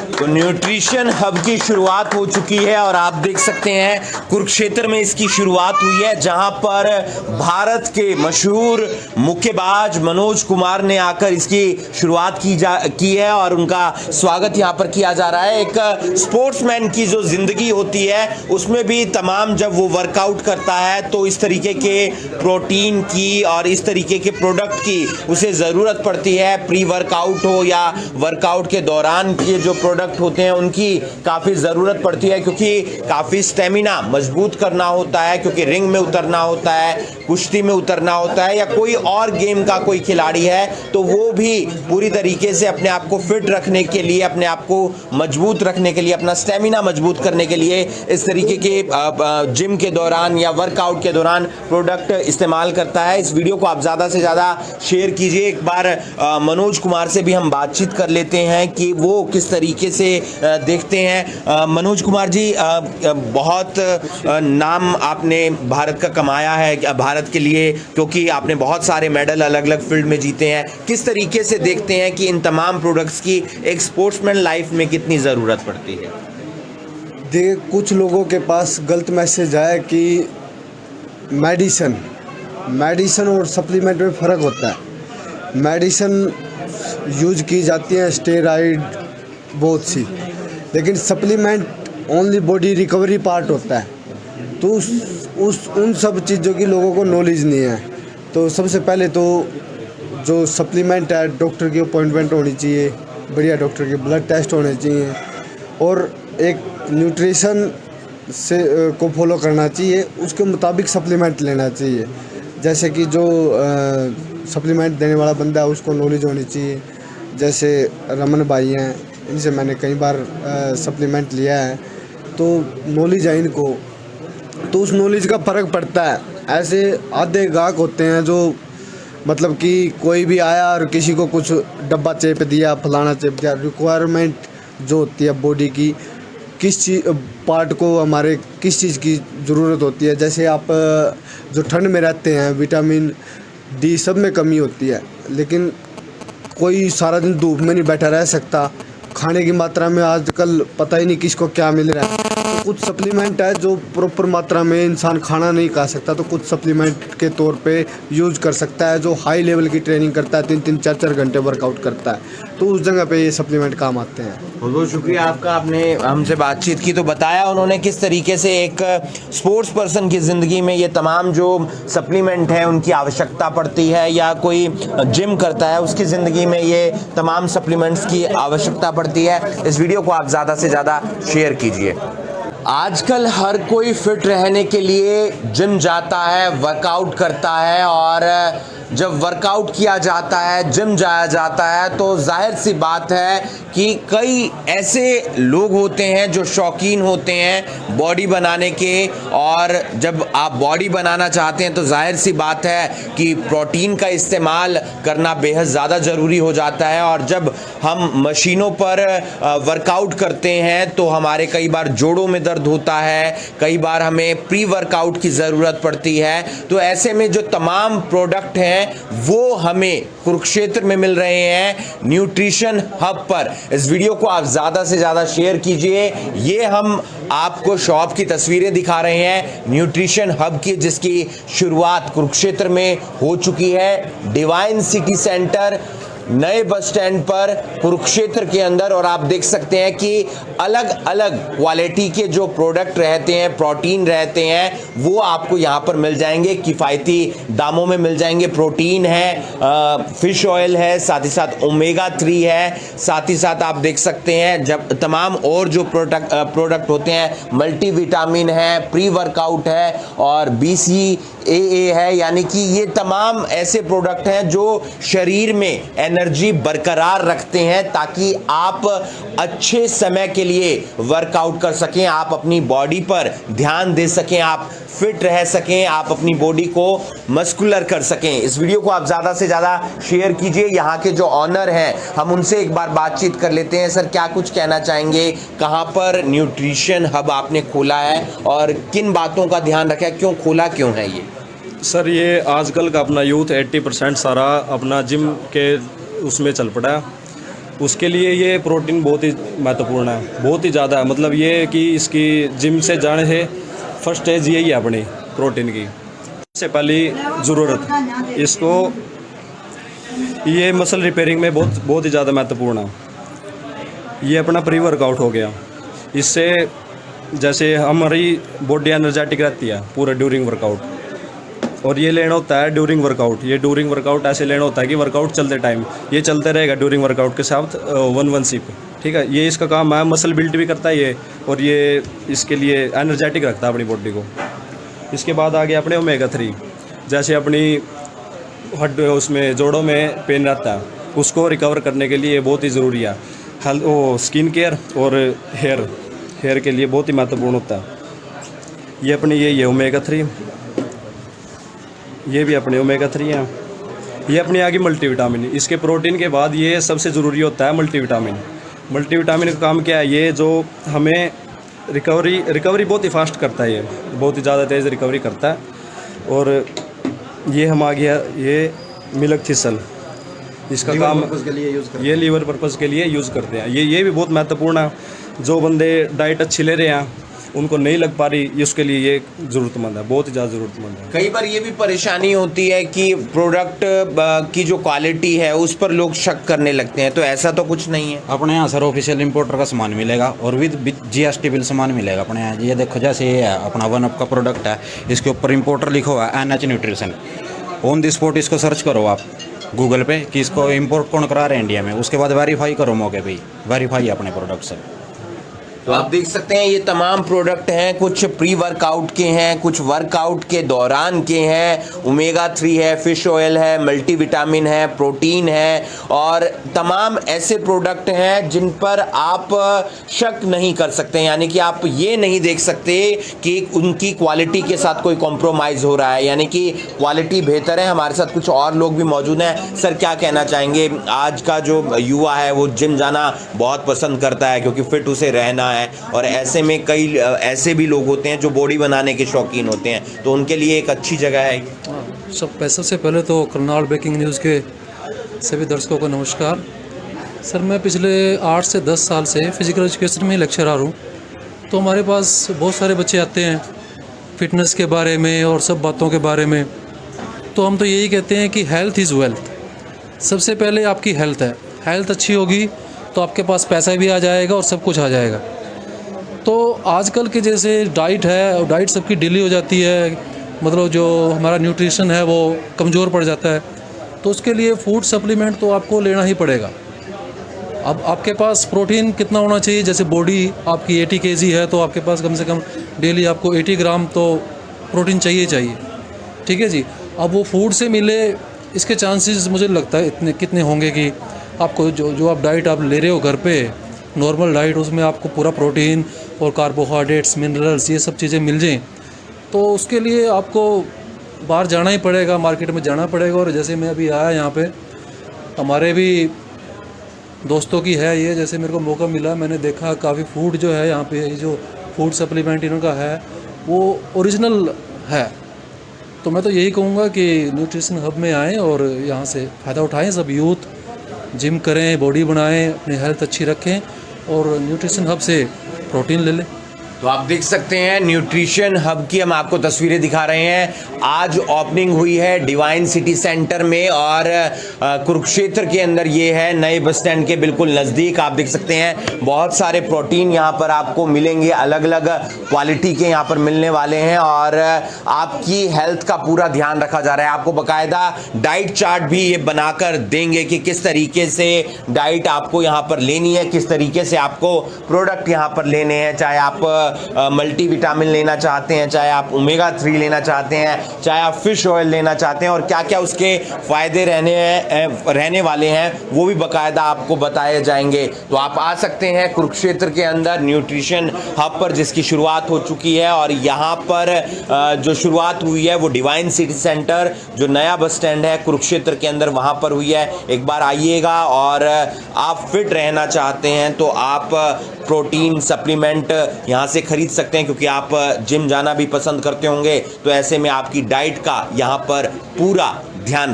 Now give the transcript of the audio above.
तो nutrition hub की शुरुआत हो चुकी है और आप देख सकते हैं कुरुक्षेत्र में इसकी शुरुआत हुई है, जहां पर भारत के मशहूर मुक्केबाज मनोज कुमार ने आकर इसकी शुरुआत की है और उनका स्वागत यहां पर किया जा रहा है। एक स्पोर्ट्समैन की जो जिंदगी होती है उसमें भी तमाम जब वो वर्कआउट करता है तो इस तरीके के प्रोटीन की और इस तरीके के प्रोडक्ट की उसे ज़रूरत पड़ती है। प्री वर्कआउट हो या वर्कआउट के दौरान के जो प्रोडक्ट होते हैं उनकी काफ़ी ज़रूरत पड़ती है, क्योंकि काफ़ी स्टेमिना मजबूत करना होता है, क्योंकि रिंग में उतरना होता है, कुश्ती में उतरना होता है या कोई और गेम का कोई खिलाड़ी है तो वो भी पूरी तरीके से अपने आप को फिट रखने के लिए, अपने आप को मजबूत रखने के लिए, अपना स्टेमिना मजबूत करने के लिए इस तरीके के जिम के दौरान या वर्कआउट के दौरान प्रोडक्ट इस्तेमाल करता है। इस वीडियो को आप ज़्यादा से ज़्यादा शेयर कीजिए। एक बार मनोज कुमार से भी हम बातचीत कर लेते हैं कि वो किस तरीके से देखते हैं। मनोज कुमार जी, बहुत नाम आपने भारत का कमाया है, भारत के लिए, क्योंकि आपने बहुत सारे मेडल अलग अलग फील्ड में जीते हैं। किस तरीके से देखते हैं कि इन तमाम प्रोडक्ट्स की एक स्पोर्ट्समैन लाइफ में कितनी ज़रूरत पड़ती है? देखिए, कुछ लोगों के पास गलत मैसेज आया कि मेडिसन और सप्लीमेंट में फ़र्क होता है। मेडिसन यूज की जाती है, स्टेरॉइड बहुत सी, लेकिन supplement only body recovery part होता है। तो उन सब चीज़ों की लोगों को नॉलेज नहीं है। तो सबसे पहले तो जो सप्लीमेंट है, डॉक्टर की अपॉइंटमेंट होनी चाहिए, बढ़िया डॉक्टर के ब्लड टेस्ट होने चाहिए और एक न्यूट्रिशन से को फॉलो करना चाहिए, उसके मुताबिक सप्लीमेंट लेना चाहिए। जैसे कि जो सप्लीमेंट देने वाला बंदा है उसको नॉलेज होनी चाहिए। जैसे रमन भाई हैं, इनसे मैंने कई बार सप्लीमेंट लिया है, तो नॉलेज है इनको, तो उस नॉलेज का फ़र्क पड़ता है। ऐसे आधे गाहक होते हैं जो मतलब कि कोई भी आया और किसी को कुछ डब्बा चेप दिया, फलाना चेप दिया। रिक्वायरमेंट जो होती है बॉडी की, किस चीज़ पार्ट को हमारे किस चीज़ की ज़रूरत होती है। जैसे आप जो ठंड में रहते हैं, विटामिन डी सब में कमी होती है, लेकिन कोई सारा दिन धूप में नहीं बैठा रह सकता। खाने की मात्रा में आजकल पता ही नहीं किसको क्या मिल रहा है। तो कुछ सप्लीमेंट है जो प्रॉपर मात्रा में इंसान खाना नहीं खा सकता, तो कुछ सप्लीमेंट के तौर पे यूज़ कर सकता है। जो हाई लेवल की ट्रेनिंग करता है, 3-3, 4-4 घंटे वर्कआउट करता है, तो उस जगह पे ये सप्लीमेंट काम आते हैं। बहुत बहुत शुक्रिया आपका, आपने हमसे बातचीत की तो बताया उन्होंने किस तरीके से एक स्पोर्ट्स पर्सन की ज़िंदगी में ये तमाम जो सप्लीमेंट हैं उनकी आवश्यकता पड़ती है, या कोई जिम करता है उसकी ज़िंदगी में ये तमाम सप्लीमेंट्स की आवश्यकता पड़ती है। इस वीडियो को आप ज़्यादा से ज़्यादा शेयर कीजिए। आजकल हर कोई फिट रहने के लिए जिम जाता है, वर्कआउट करता है, और जब वर्कआउट किया जाता है, जिम जाया जाता है, तो जाहिर सी बात है कि कई ऐसे लोग होते हैं जो शौकीन होते हैं बॉडी बनाने के, और जब आप बॉडी बनाना चाहते हैं तो जाहिर सी बात है कि प्रोटीन का इस्तेमाल करना बेहद ज़्यादा ज़रूरी हो जाता है। और जब हम मशीनों पर वर्कआउट करते हैं तो हमारे कई बार जोड़ों में दर्द होता है, कई बार हमें प्री वर्कआउट की ज़रूरत पड़ती है। तो ऐसे में जो तमाम प्रोडक्ट हैं वो हमें कुरुक्षेत्र में मिल रहे हैं न्यूट्रिशन हब पर। इस वीडियो को आप ज़्यादा से ज़्यादा शेयर कीजिए। ये हम आपको शॉप की तस्वीरें दिखा रहे हैं न्यूट्रिशन हब की, जिसकी शुरुआत कुरुक्षेत्र में हो चुकी है। डिवाइन सिटी सेंटर नए बस स्टैंड पर कुरुक्षेत्र के अंदर, और आप देख सकते हैं कि अलग अलग क्वालिटी के जो प्रोडक्ट रहते हैं, प्रोटीन रहते हैं, वो आपको यहाँ पर मिल जाएंगे, किफ़ायती दामों में मिल जाएंगे। प्रोटीन है, फिश ऑयल है, साथ ही साथ ओमेगा 3 है, साथ ही साथ आप देख सकते हैं जब तमाम और जो प्रोडक्ट होते हैं, मल्टीविटामिन है, प्री वर्कआउट है और BCAA है। यानी कि ये तमाम ऐसे प्रोडक्ट हैं जो शरीर में एनर्जी बरकरार रखते हैं, ताकि आप अच्छे समय के लिए वर्कआउट कर सकें, आप अपनी बॉडी पर ध्यान दे सकें, आप फिट रह सकें, आप अपनी बॉडी को मस्कुलर कर सकें। इस वीडियो को आप ज़्यादा से ज़्यादा शेयर कीजिए। यहाँ के जो ऑनर हैं हम उनसे एक बार बातचीत कर लेते हैं। सर, क्या कुछ कहना चाहेंगे? कहाँ पर न्यूट्रिशन हब आपने खोला है और किन बातों का ध्यान रखा है, क्यों खोला, क्यों है ये? सर ये आजकल का अपना यूथ 80% सारा अपना जिम के उसमें चल पड़ा है। उसके लिए ये प्रोटीन बहुत ही महत्वपूर्ण है, बहुत ही ज़्यादा है। मतलब ये कि इसकी जिम से जाने से फर्स्ट स्टेज यही है अपनी प्रोटीन की। सबसे पहली ज़रूरत इसको, ये मसल रिपेयरिंग में बहुत ही ज़्यादा महत्वपूर्ण है। ये अपना प्री वर्कआउट हो गया। इससे जैसे हमारी बॉडी एनर्जेटिक रहती है पूरा ड्यूरिंग वर्कआउट। और ये लेना होता है ड्यूरिंग वर्कआउट। ये ड्यूरिंग वर्कआउट ऐसे लेना होता है कि वर्कआउट चलते टाइम ये चलते रहेगा ड्यूरिंग वर्कआउट के साथ 1-1 सिप। ठीक है, ये इसका काम है, मसल बिल्ड भी करता है ये, और ये इसके लिए एनर्जेटिक रखता है अपनी बॉडी को। इसके बाद आ गया अपने ओमेगा 3। जैसे अपनी हड्ड उसमें जोड़ों में पेन रहता है, उसको रिकवर करने के लिए ये बहुत ही ज़रूरी है। स्किन केयर और हेयर के लिए बहुत ही महत्वपूर्ण होता है। ये अपनी ये ओमेगा 3, ये भी अपने ओमेगा 3 हैं। ये अपनी आगे मल्टीविटामिन। इसके प्रोटीन के बाद ये सबसे ज़रूरी होता है मल्टीविटामिन। मल्टीविटामिन का काम क्या है, ये जो हमें रिकवरी बहुत ही फास्ट करता है, ये बहुत ही ज़्यादा तेज़ रिकवरी करता है। और ये हम आ गया ये मिल्क थिसल, इसका काम ये लीवर पर्पज़ के लिए यूज़ करते हैं। ये भी बहुत महत्वपूर्ण है। जो बंदे डाइट अच्छी ले रहे हैं उनको नहीं लग पा रही, उसके लिए ये ज़रूरतमंद है, बहुत ही ज़्यादा ज़रूरतमंद है। कई बार ये भी परेशानी होती है कि प्रोडक्ट की जो क्वालिटी है उस पर लोग शक करने लगते हैं, तो ऐसा तो कुछ नहीं है। अपने यहाँ सर ऑफिशियल इंपोर्टर का सामान मिलेगा और विद GST बिल सामान मिलेगा अपने यहाँ। ये देखो जैसे ये है अपना 1UP का प्रोडक्ट है, इसके ऊपर इंपोर्टर लिखा हुआ है NH nutrition. On the spot इसको सर्च करो आप गूगल पे कि इसको इंपोर्ट कौन करा रहे हैं इंडिया में, उसके बाद वेरीफाई करो मौके पे ही, वेरीफाई अपने प्रोडक्ट से। तो आप देख सकते हैं ये तमाम प्रोडक्ट हैं, कुछ प्री वर्कआउट के हैं, कुछ वर्कआउट के दौरान के हैं। ओमेगा 3 है, फिश ऑयल है, मल्टीविटामिन है, प्रोटीन है, और तमाम ऐसे प्रोडक्ट हैं जिन पर आप शक नहीं कर सकते। यानी कि आप ये नहीं देख सकते कि उनकी क्वालिटी के साथ कोई कॉम्प्रोमाइज़ हो रहा है, यानी कि क्वालिटी बेहतर है। हमारे साथ कुछ और लोग भी मौजूद हैं। सर क्या कहना चाहेंगे, आज का जो युवा है वो जिम जाना बहुत पसंद करता है क्योंकि फिट उसे रहना है, और ऐसे में कई ऐसे भी लोग होते हैं जो बॉडी बनाने के शौकीन होते हैं, तो उनके लिए एक अच्छी जगह है। सबसे पहले तो करनाल ब्रेकिंग न्यूज़ के सभी दर्शकों को नमस्कार। सर मैं पिछले 8 से 10 साल से फ़िज़िकल एजुकेशन में लेक्चरर हूँ। तो हमारे पास बहुत सारे बच्चे आते हैं फिटनेस के बारे में और सब बातों के बारे में। तो हम तो यही कहते हैं कि हेल्थ इज़ वेल्थ। सबसे पहले आपकी हेल्थ है, हेल्थ अच्छी होगी तो आपके पास पैसा भी आ जाएगा और सब कुछ आ जाएगा। तो आजकल के जैसे डाइट है, डाइट सबकी डिले हो जाती है, मतलब जो हमारा न्यूट्रिशन है वो कमज़ोर पड़ जाता है। तो उसके लिए फूड सप्लीमेंट तो आपको लेना ही पड़ेगा। अब आपके पास प्रोटीन कितना होना चाहिए, जैसे बॉडी आपकी 80 kg है तो आपके पास कम से कम डेली आपको 80 ग्राम तो प्रोटीन चाहिए। ठीक है जी। अब वो फूड से मिले इसके चांसेस मुझे लगता है इतने कितने होंगे कि आपको जो आप डाइट आप ले रहे हो घर पे, नॉर्मल डाइट, उसमें आपको पूरा प्रोटीन और कार्बोहाइड्रेट्स, मिनरल्स, ये सब चीज़ें मिल जाएं। तो उसके लिए आपको बाहर जाना ही पड़ेगा, मार्केट में जाना पड़ेगा। और जैसे मैं अभी आया यहाँ पे, हमारे भी दोस्तों की है ये, जैसे मेरे को मौका मिला, मैंने देखा काफ़ी फूड जो है यहाँ पे, जो फूड सप्लीमेंट इनका है वो ओरिजिनल है। तो मैं तो यही कहूँगा कि न्यूट्रिशन हब में आएँ और यहाँ से फ़ायदा उठाएँ। सब यूथ जिम करें, बॉडी बनाएं, अपनी हेल्थ अच्छी रखें और न्यूट्रिशन हब से प्रोटीन ले लें। तो आप देख सकते हैं न्यूट्रिशन हब की हम आपको तस्वीरें दिखा रहे हैं। आज ओपनिंग हुई है डिवाइन सिटी सेंटर में, और कुरुक्षेत्र के अंदर ये है, नए बस स्टैंड के बिल्कुल नज़दीक। आप देख सकते हैं बहुत सारे प्रोटीन यहाँ पर आपको मिलेंगे, अलग अलग क्वालिटी के यहाँ पर मिलने वाले हैं, और आपकी हेल्थ का पूरा ध्यान रखा जा रहा है। आपको बाकायदा डाइट चार्ट भी ये बनाकर देंगे कि किस तरीके से डाइट आपको यहाँ पर लेनी है, किस तरीके से आपको प्रोडक्ट यहाँ पर लेने हैं। चाहे आप मल्टीविटामिन लेना चाहते हैं, चाहे आप ओमेगा 3 लेना चाहते हैं, चाहे आप फिश ऑयल लेना चाहते हैं, और क्या क्या उसके फ़ायदे रहने वाले हैं वो भी बाकायदा आपको बताए जाएंगे। तो आप आ सकते हैं कुरुक्षेत्र के अंदर न्यूट्रिशन हब पर, जिसकी शुरुआत हो चुकी है। और यहाँ पर जो शुरुआत हुई है वो डिवाइन सिटी सेंटर, जो नया बस स्टैंड है कुरुक्षेत्र के अंदर, वहाँ पर हुई है। एक बार आइएगा, और आप फिट रहना चाहते हैं तो आप प्रोटीन सप्लीमेंट यहाँ से खरीद सकते हैं, क्योंकि आप जिम जाना भी पसंद करते होंगे, तो ऐसे में आपकी डाइट का यहाँ पर पूरा ध्यान